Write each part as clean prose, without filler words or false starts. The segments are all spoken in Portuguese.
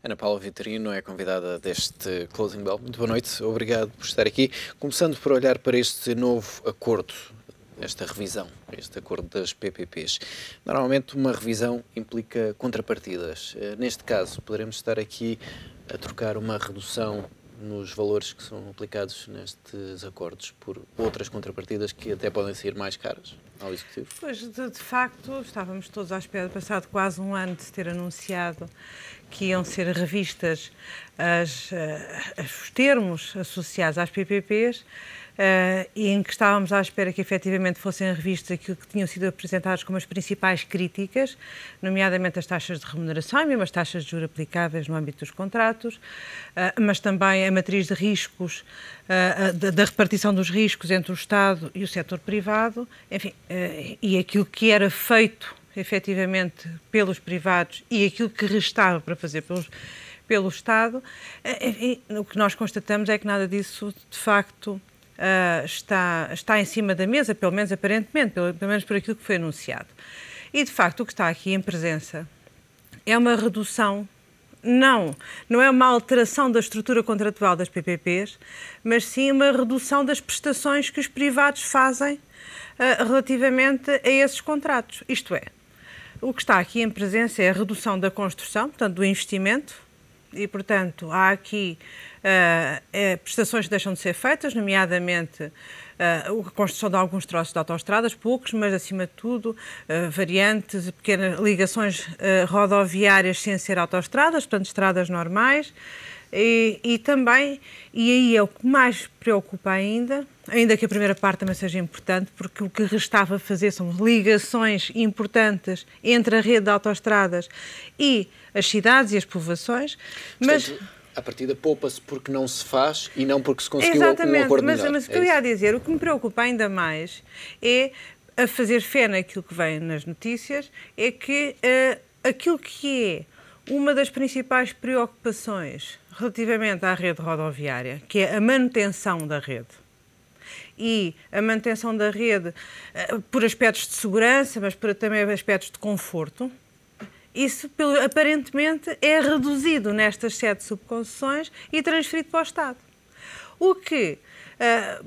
Ana Paula Vitorino é convidada deste Closing Bell. Muito boa noite, obrigado por estar aqui. Começando por olhar para este novo acordo, esta revisão, este acordo das PPPs. Normalmente uma revisão implica contrapartidas. Neste caso, poderemos estar aqui a trocar uma redução nos valores que são aplicados nestes acordos por outras contrapartidas que até podem ser mais caras ao Executivo? Pois, de facto, estávamos todos à espera, passado quase um ano de se ter anunciado que iam ser revistas os termos associados às PPPs, e em que estávamos à espera que efetivamente fossem revistas aquilo que tinham sido apresentados como as principais críticas, nomeadamente as taxas de remuneração e mesmo as taxas de juros aplicáveis no âmbito dos contratos, mas também a matriz de riscos, da repartição dos riscos entre o Estado e o setor privado, enfim, e aquilo que era feito efetivamente pelos privados e aquilo que restava para fazer pelo Estado. Enfim, o que nós constatamos é que nada disso, de facto, está em cima da mesa, pelo menos aparentemente, pelo menos por aquilo que foi anunciado. E, de facto, o que está aqui em presença é uma redução, não é uma alteração da estrutura contratual das PPPs, mas sim uma redução das prestações que os privados fazem relativamente a esses contratos. Isto é, o que está aqui em presença é a redução da construção, portanto, do investimento, e, portanto, há aqui prestações que deixam de ser feitas, nomeadamente a construção de alguns troços de autoestradas, poucos, mas, acima de tudo, variantes, pequenas ligações rodoviárias sem ser autoestradas, portanto, estradas normais, e também, e aí é o que mais preocupa ainda que a primeira parte também seja importante, porque o que restava a fazer são ligações importantes entre a rede de autoestradas e as cidades e as povoações, mas... Portanto, a partida poupa-se porque não se faz e não porque se conseguiu um acordo melhor. Mas o que eu ia dizer, o que me preocupa ainda mais é a fazer fé naquilo que vem nas notícias, é que aquilo que é uma das principais preocupações relativamente à rede rodoviária, que é a manutenção da rede, e a manutenção da rede por aspectos de segurança, mas por também aspectos de conforto, isso aparentemente é reduzido nestas 7 subconcessões e transferido para o Estado. O que,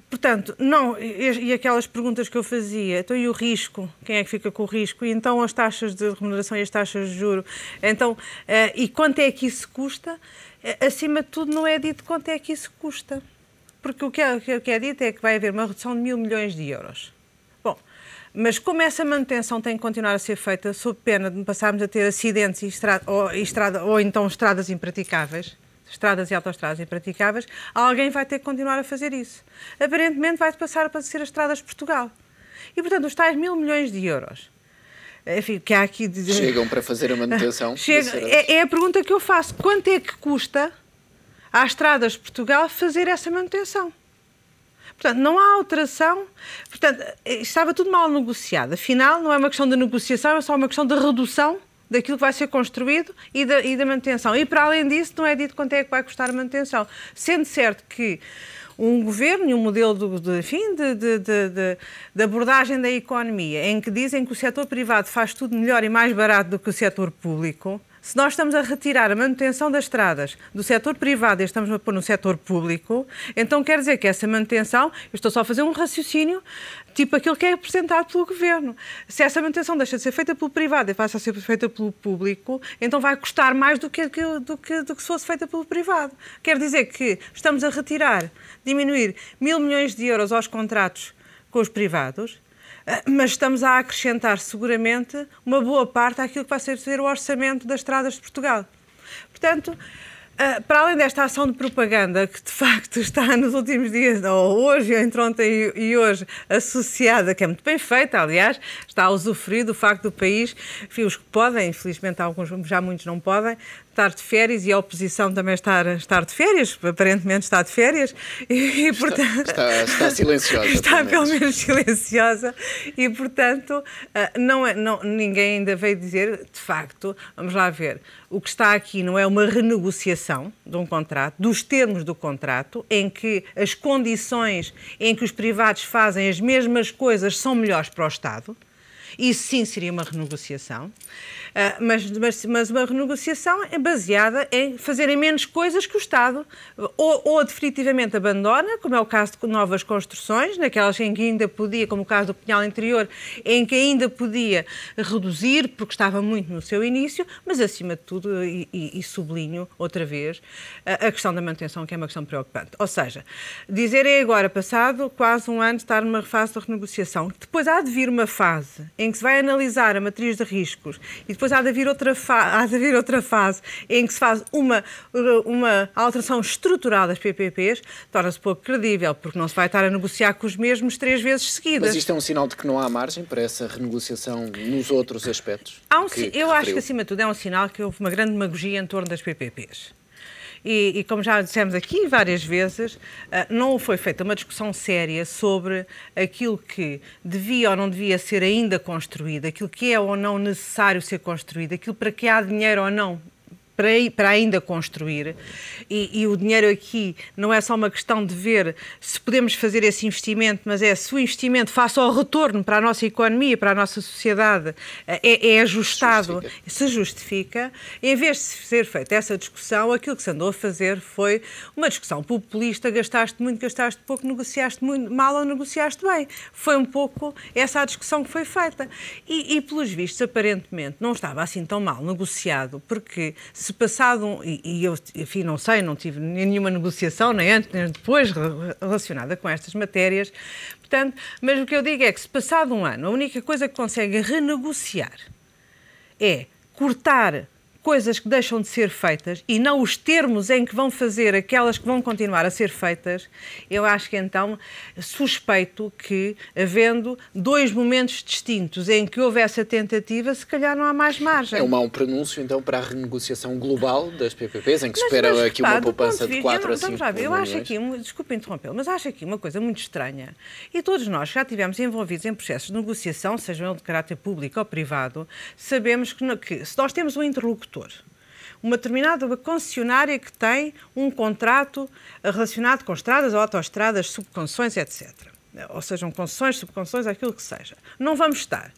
portanto, não, e aquelas perguntas que eu fazia, então e o risco, quem é que fica com o risco? E então as taxas de remuneração e as taxas de juro, então, e quanto é que isso custa? Acima de tudo não é dito quanto é que isso custa. Porque o que é dito é que vai haver uma redução de 1.000 milhões de euros. Bom, mas como essa manutenção tem que continuar a ser feita sob pena de passarmos a ter acidentes ou então estradas impraticáveis, estradas e autoestradas impraticáveis, alguém vai ter que continuar a fazer isso. Aparentemente vai passar a ser as estradas de Portugal. E, portanto, os tais 1.000 milhões de euros, enfim, que há aqui... Chegam para fazer a manutenção? É a pergunta que eu faço. Quanto é que custa às estradas de Portugal fazer essa manutenção? Portanto, não há alteração. Portanto, estava tudo mal negociado. Afinal, não é uma questão de negociação, é só uma questão de redução daquilo que vai ser construído e da manutenção. E, para além disso, não é dito quanto é que vai custar a manutenção. Sendo certo que um governo e um modelo de abordagem da economia em que dizem que o setor privado faz tudo melhor e mais barato do que o setor público, se nós estamos a retirar a manutenção das estradas do setor privado e estamos a pôr no setor público, então quer dizer que essa manutenção, eu estou só a fazer um raciocínio, tipo aquilo que é apresentado pelo governo. Se essa manutenção deixa de ser feita pelo privado e passa a ser feita pelo público, então vai custar mais do que se fosse feita pelo privado. Quer dizer que estamos a diminuir 1.000 milhões de euros aos contratos com os privados, mas estamos a acrescentar seguramente uma boa parte àquilo que vai ser o orçamento das estradas de Portugal. Portanto, para além desta ação de propaganda que de facto está nos últimos dias, ou hoje, ou entre ontem e hoje, associada, que é muito bem feita, aliás, está a usufruir do facto do país, enfim, os que podem, infelizmente alguns, já muitos não podem, estar de férias, e a oposição também estar de férias, aparentemente está de férias, e portanto... Está silenciosa. Está pelo menos silenciosa, e portanto ninguém ainda veio dizer, de facto, vamos lá ver, o que está aqui não é uma renegociação de um contrato, dos termos do contrato, em que as condições em que os privados fazem as mesmas coisas são melhores para o Estado, Isso sim seria uma renegociação, mas uma renegociação é baseada em fazerem menos coisas que o Estado ou definitivamente abandona, como é o caso de novas construções, naquelas em que ainda podia, como o caso do Pinhal Interior, em que ainda podia reduzir, porque estava muito no seu início, mas acima de tudo, e sublinho outra vez, a questão da manutenção, que é uma questão preocupante. Ou seja, dizerem agora, passado quase um ano de estar numa fase de renegociação, depois há de vir uma fase em que se vai analisar a matriz de riscos e depois há de haver outra fase em que se faz uma alteração estrutural das PPPs, torna-se pouco credível, porque não se vai estar a negociar com os mesmos 3 vezes seguidas. Mas isto é um sinal de que não há margem para essa renegociação nos outros aspectos? Eu acho que, acima de tudo, é um sinal que houve uma grande demagogia em torno das PPPs. E como já dissemos aqui várias vezes, não foi feita uma discussão séria sobre aquilo que devia ou não devia ser ainda construído, aquilo que é ou não necessário ser construído, aquilo para que há dinheiro ou não para ainda construir, e o dinheiro aqui não é só uma questão de ver se podemos fazer esse investimento, mas é se o investimento face ao retorno para a nossa economia, para a nossa sociedade, é ajustado, se justifica. Em vez de ser feita essa discussão, aquilo que se andou a fazer foi uma discussão populista, gastaste muito, gastaste pouco, negociaste muito mal ou negociaste bem. Foi um pouco essa a discussão que foi feita. E pelos vistos, aparentemente, não estava assim tão mal negociado, porque se passado, e eu, enfim, não sei, não tive nenhuma negociação, nem antes nem depois, relacionada com estas matérias, portanto, mas o que eu digo é que se passado um ano, a única coisa que consegue renegociar é cortar coisas que deixam de ser feitas e não os termos em que vão fazer aquelas que vão continuar a ser feitas, eu acho que então suspeito que, havendo 2 momentos distintos em que houve essa tentativa, se calhar não há mais margem. É um mau prenúncio, então, para a renegociação global das PPPs, em que se espera aqui uma poupança de 4 a 5 milhões. Eu acho aqui, desculpe interrompê-lo, mas acho aqui uma coisa muito estranha. E todos nós já estivemos envolvidos em processos de negociação, sejam eles de caráter público ou privado, sabemos que se nós temos um interlocutor, uma determinada concessionária que tem um contrato relacionado com estradas ou autoestradas, subconcessões, etc. Ou sejam concessões, subconcessões, aquilo que seja. Não vamos estar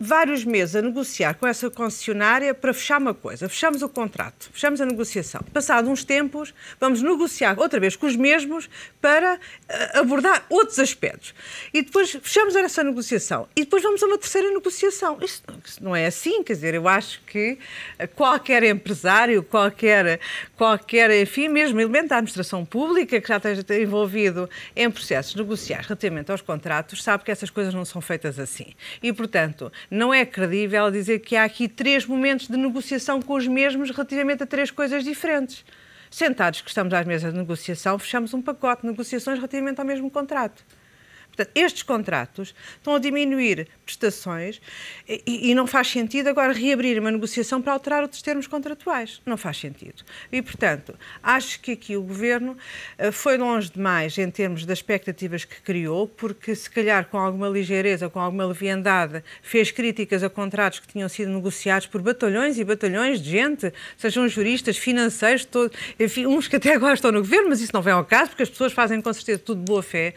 vários meses a negociar com essa concessionária para fechar uma coisa. Fechamos o contrato, fechamos a negociação. Passado uns tempos, vamos negociar outra vez com os mesmos para abordar outros aspectos. E depois fechamos essa negociação. E depois vamos a uma terceira negociação. Isto não é assim, quer dizer, eu acho que qualquer empresário, qualquer enfim, mesmo elemento da administração pública que já esteja envolvido em processos negociais relativamente aos contratos, sabe que essas coisas não são feitas assim. E, portanto, não é credível dizer que há aqui 3 momentos de negociação com os mesmos relativamente a 3 coisas diferentes. Sentados que estamos às mesas de negociação, fechamos um pacote de negociações relativamente ao mesmo contrato. Portanto, estes contratos estão a diminuir prestações e não faz sentido agora reabrir uma negociação para alterar outros termos contratuais. Não faz sentido. E, portanto, acho que aqui o Governo foi longe demais em termos das expectativas que criou, porque se calhar com alguma ligeireza, com alguma leviandade, fez críticas a contratos que tinham sido negociados por batalhões e batalhões de gente, sejam juristas, financeiros, enfim, uns que até agora estão no Governo, mas isso não vem ao caso, porque as pessoas fazem com certeza tudo de boa fé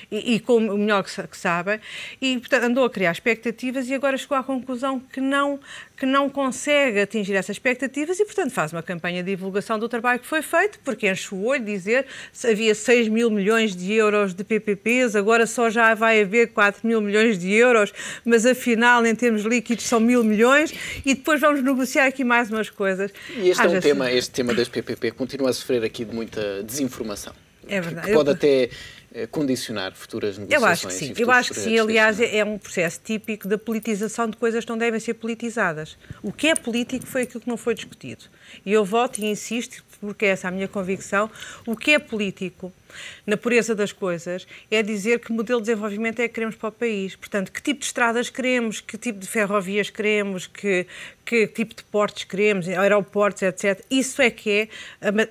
e com o melhor que sabem, e portanto andou a criar expectativas e agora chegou à conclusão que não consegue atingir essas expectativas e, portanto, faz uma campanha de divulgação do trabalho que foi feito, porque enche o olho dizer que havia 6 mil milhões de euros de PPPs, agora só já vai haver 4 mil milhões de euros, mas afinal, em termos líquidos, são 1.000 milhões e depois vamos negociar aqui mais umas coisas. E este tema das PPP continua a sofrer aqui de muita desinformação. É verdade. Que pode até condicionar futuras negociações. Eu acho que sim. Aliás, é um processo típico da politização de coisas que não devem ser politizadas. O que é político foi aquilo que não foi discutido. E eu voto e insisto, porque essa é a minha convicção, o que é político, na pureza das coisas, é dizer que modelo de desenvolvimento é que queremos para o país. Portanto, que tipo de estradas queremos, que tipo de ferrovias queremos, que tipo de portos queremos, aeroportos, etc. Isso é que é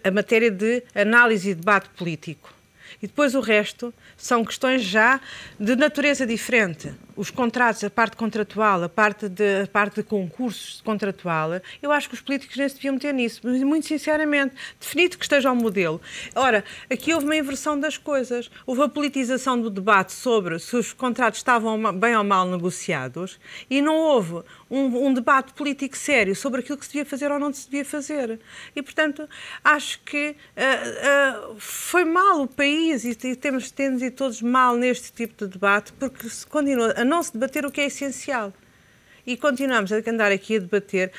a matéria de análise e debate político. E depois o resto são questões já de natureza diferente. os contratos, a parte contratual, a parte de concursos contratual, eu acho que os políticos nem se deviam meter nisso, mas muito sinceramente, definido que esteja o modelo. Ora, aqui houve uma inversão das coisas, houve a politização do debate sobre se os contratos estavam bem ou mal negociados e não houve um debate político sério sobre aquilo que se devia fazer ou não se devia fazer. E, portanto, acho que foi mal o país e temos ido todos mal neste tipo de debate porque se continua a não se debater o que é essencial. E continuamos a andar aqui a debater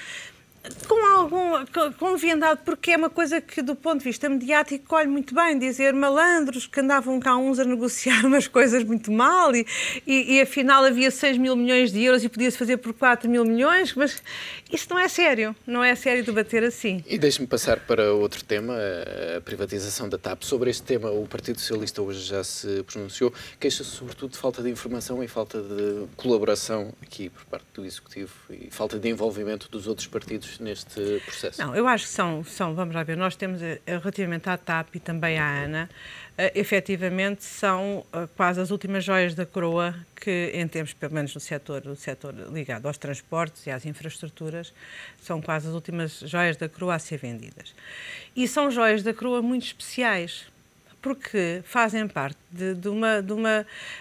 com leviandade, porque é uma coisa que, do ponto de vista mediático, colhe muito bem, dizer malandros que andavam cá uns a negociar umas coisas muito mal e afinal havia 6 mil milhões de euros e podia-se fazer por 4 mil milhões, mas isso não é sério debater assim. E deixe-me passar para outro tema, a privatização da TAP. Sobre este tema, o Partido Socialista hoje já se pronunciou, queixa-se sobretudo de falta de informação e falta de colaboração aqui por parte do Executivo e falta de envolvimento dos outros partidos neste processo. Não, eu acho que são vamos lá ver, nós temos relativamente à TAP e também à ANA, efetivamente são quase as últimas joias da coroa que, em termos, pelo menos no setor ligado aos transportes e às infraestruturas, são quase as últimas joias da coroa a ser vendidas. E são joias da coroa muito especiais, porque fazem parte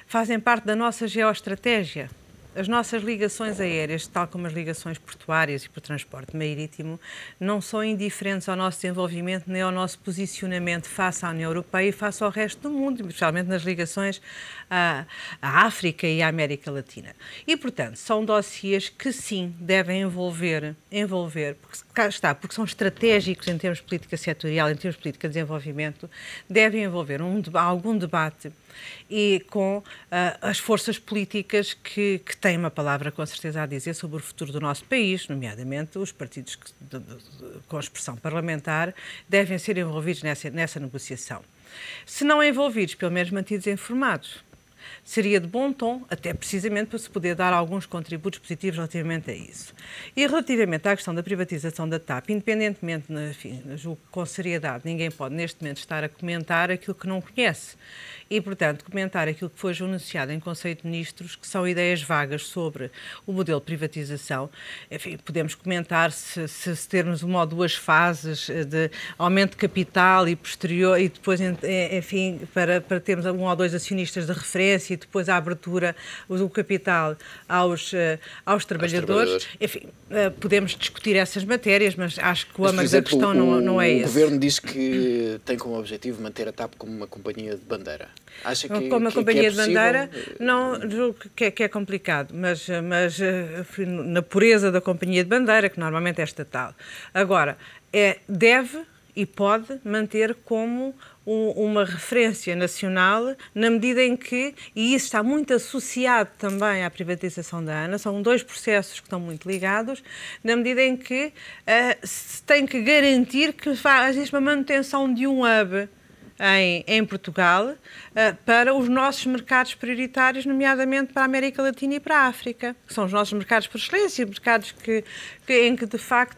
fazem parte da nossa geoestratégia. As nossas ligações aéreas, tal como as ligações portuárias e para o transporte marítimo, não são indiferentes ao nosso desenvolvimento nem ao nosso posicionamento face à União Europeia e face ao resto do mundo, especialmente nas ligações à África e à América Latina. E, portanto, são dossiês que, sim, devem envolver porque cá está, porque são estratégicos em termos de política setorial, em termos de política de desenvolvimento, devem envolver algum debate e com as forças políticas que têm uma palavra com certeza a dizer sobre o futuro do nosso país, nomeadamente os partidos com expressão parlamentar, devem ser envolvidos nessa negociação. Se não envolvidos, pelo menos mantidos informados. Seria de bom tom, até precisamente para se poder dar alguns contributos positivos relativamente a isso. E relativamente à questão da privatização da TAP, independentemente, enfim, julgo que com seriedade, ninguém pode neste momento estar a comentar aquilo que não conhece. E, portanto, comentar aquilo que foi anunciado em Conselho de Ministros, que são ideias vagas sobre o modelo de privatização. Enfim, podemos comentar se termos uma ou duas fases de aumento de capital e posterior, e depois, enfim, para termos um ou dois acionistas de referência e depois a abertura do capital aos trabalhadores. Enfim, podemos discutir essas matérias, mas acho que o âmago da questão não é esse. O Governo diz que tem como objetivo manter a TAP como uma companhia de bandeira. Acha que como uma companhia de bandeira, possível? não julgo que é complicado, mas na pureza da companhia de bandeira, que normalmente é estatal. Agora, deve e pode manter como uma referência nacional, na medida em que, e isso está muito associado também à privatização da ANA, são dois processos que estão muito ligados, na medida em que se tem que garantir que existe uma manutenção de um hub em Portugal para os nossos mercados prioritários, nomeadamente para a América Latina e para a África, que são os nossos mercados por excelência, mercados em que de facto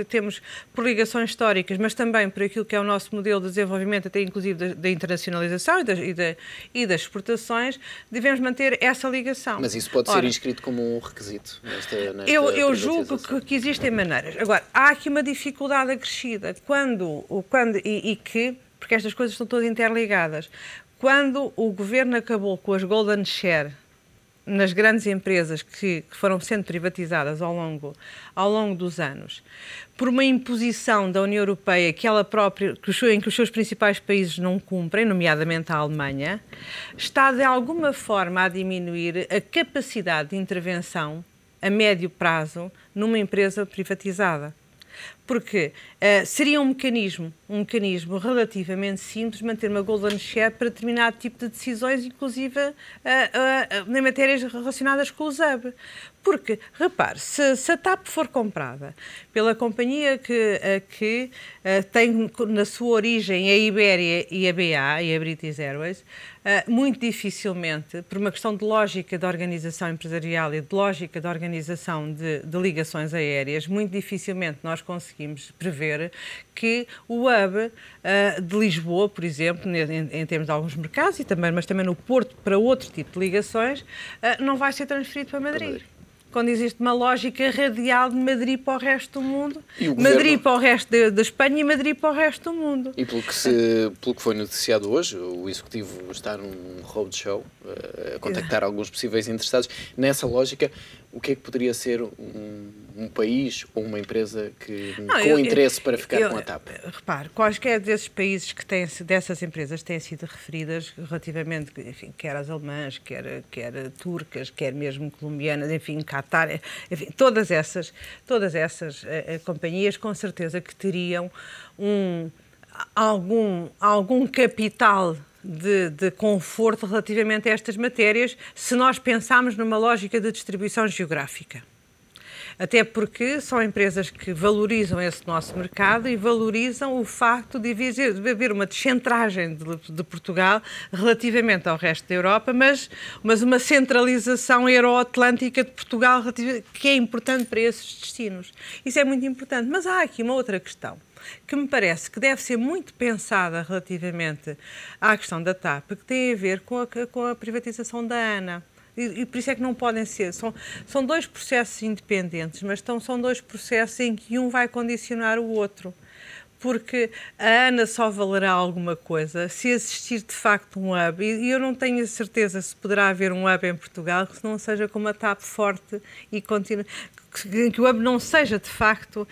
temos por ligações históricas, mas também por aquilo que é o nosso modelo de desenvolvimento, até inclusive da internacionalização e das exportações, devemos manter essa ligação. Mas isso pode ser inscrito como um requisito nesta eu julgo que existem maneiras. Agora, há aqui uma dificuldade acrescida porque estas coisas estão todas interligadas. Quando o Governo acabou com as Golden Share nas grandes empresas que foram sendo privatizadas ao longo dos anos, por uma imposição da União Europeia que ela própria, em que os seus principais países não cumprem, nomeadamente a Alemanha, está de alguma forma a diminuir a capacidade de intervenção a médio prazo numa empresa privatizada. Porque seria um mecanismo relativamente simples manter uma golden share para determinado tipo de decisões, inclusive em matérias relacionadas com o ZAB. Porque, repare, se a TAP for comprada pela companhia que tem na sua origem a Ibéria e a BA, e a British Airways, muito dificilmente, por uma questão de lógica de organização empresarial e de lógica de organização de ligações aéreas, muito dificilmente nós conseguimos prever que o hub de Lisboa, por exemplo, em termos de alguns mercados, mas também no Porto, para outro tipo de ligações, não vai ser transferido para Madrid. Quando existe uma lógica radial de Madrid para o resto do mundo, Madrid para o resto da Espanha e Madrid para o resto do mundo. E pelo que foi noticiado hoje, o Executivo está num roadshow a contactar alguns possíveis interessados. Nessa lógica, o que é que poderia ser um país ou uma empresa com interesse para ficar com a TAP? Repare, quaisquer desses países dessas empresas têm sido referidas relativamente, enfim, quer as alemãs, quer turcas, quer mesmo colombianas, enfim, Qatar, enfim, todas essas companhias com certeza que teriam algum capital de conforto relativamente a estas matérias, se nós pensarmos numa lógica de distribuição geográfica. Até porque são empresas que valorizam esse nosso mercado e valorizam o facto de haver uma descentragem de Portugal relativamente ao resto da Europa, mas uma centralização euroatlântica de Portugal que é importante para esses destinos. Isso é muito importante. Mas há aqui uma outra questão que me parece que deve ser muito pensada relativamente à questão da TAP, que tem a ver com a privatização da ANA. E por isso é que não podem ser. São dois processos independentes, mas são dois processos em que um vai condicionar o outro. Porque a ANA só valerá alguma coisa se existir de facto um hub. E eu não tenho a certeza se poderá haver um hub em Portugal que não seja com uma TAP forte e continue. Que o hub não seja de facto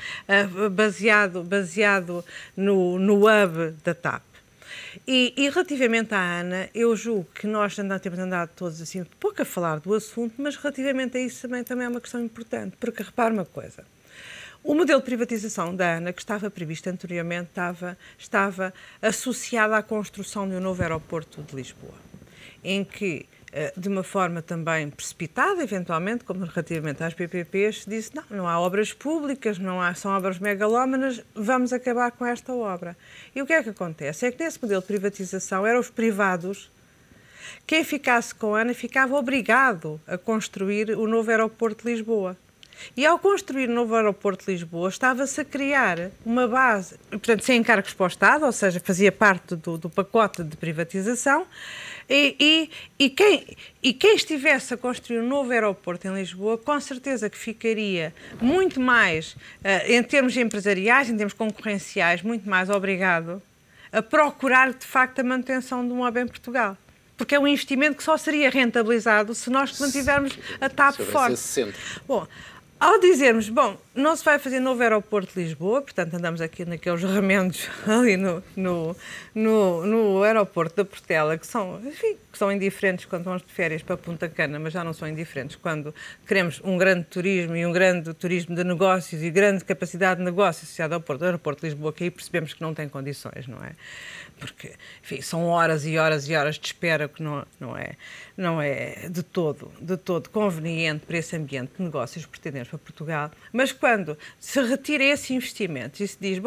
baseado no hub da TAP. E relativamente à ANA, eu julgo que nós temos andado todos assim, pouco a falar do assunto, mas relativamente a isso também é uma questão importante, porque repare uma coisa, o modelo de privatização da ANA, que estava previsto anteriormente, estava associado à construção de um novo aeroporto de Lisboa, em que, de uma forma também precipitada, eventualmente, como relativamente às PPPs, disse, não há obras públicas, são obras megalómanas, vamos acabar com esta obra. E o que é que acontece? É que nesse modelo de privatização eram os privados, quem ficasse com a ANA ficava obrigado a construir o novo aeroporto de Lisboa. E ao construir o novo aeroporto de Lisboa, estava-se a criar uma base, portanto, sem encargos para o Estado, ou seja, fazia parte do pacote de privatização, e quem estivesse a construir um novo aeroporto em Lisboa, com certeza que ficaria muito mais, em termos empresariais, em termos concorrenciais, muito mais obrigado a procurar, de facto, a manutenção de um hub em Portugal. Porque é um investimento que só seria rentabilizado se nós mantivermos a TAP forte. Bom, ao dizermos, não se vai fazer novo aeroporto de Lisboa, portanto andamos aqui naqueles remendos ali no aeroporto da Portela, que são indiferentes quando vamos de férias para Punta Cana, mas já não são indiferentes quando queremos um grande turismo e um grande turismo de negócios e grande capacidade de negócio associada ao aeroporto de Lisboa, que aí percebemos que não tem condições, não é? Porque, enfim, são horas e horas e horas de espera que não é de todo conveniente para esse ambiente de negócios que pretendemos para Portugal. Mas quando se retira esse investimento e se diz,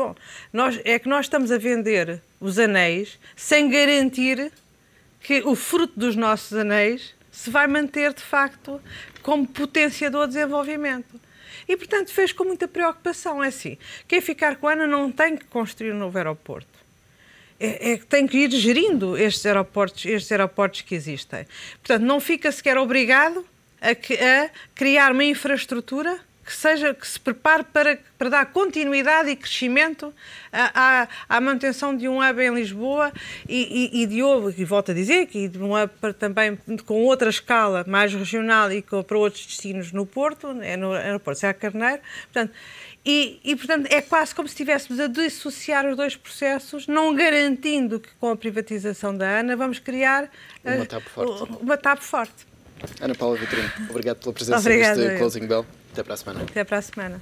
nós estamos a vender os anéis sem garantir que o fruto dos nossos anéis se vai manter, de facto, como potenciador de desenvolvimento. E, portanto, fez com muita preocupação. É assim, quem ficar com a ANA não tem que construir um novo aeroporto. É que tem que ir gerindo estes aeroportos que existem. Portanto, não fica sequer obrigado a criar uma infraestrutura que se prepare para dar continuidade e crescimento à manutenção de um hub em Lisboa e volto a dizer, que de um hub também com outra escala mais regional e para outros destinos no Porto, no aeroporto Serra Carneiro. Portanto, portanto, é quase como se estivéssemos a dissociar os dois processos, não garantindo que com a privatização da ANA vamos criar uma TAP forte. Ana Paula Vitorino, obrigado pela presença neste Closing Bell. Até para a semana. Até para a semana.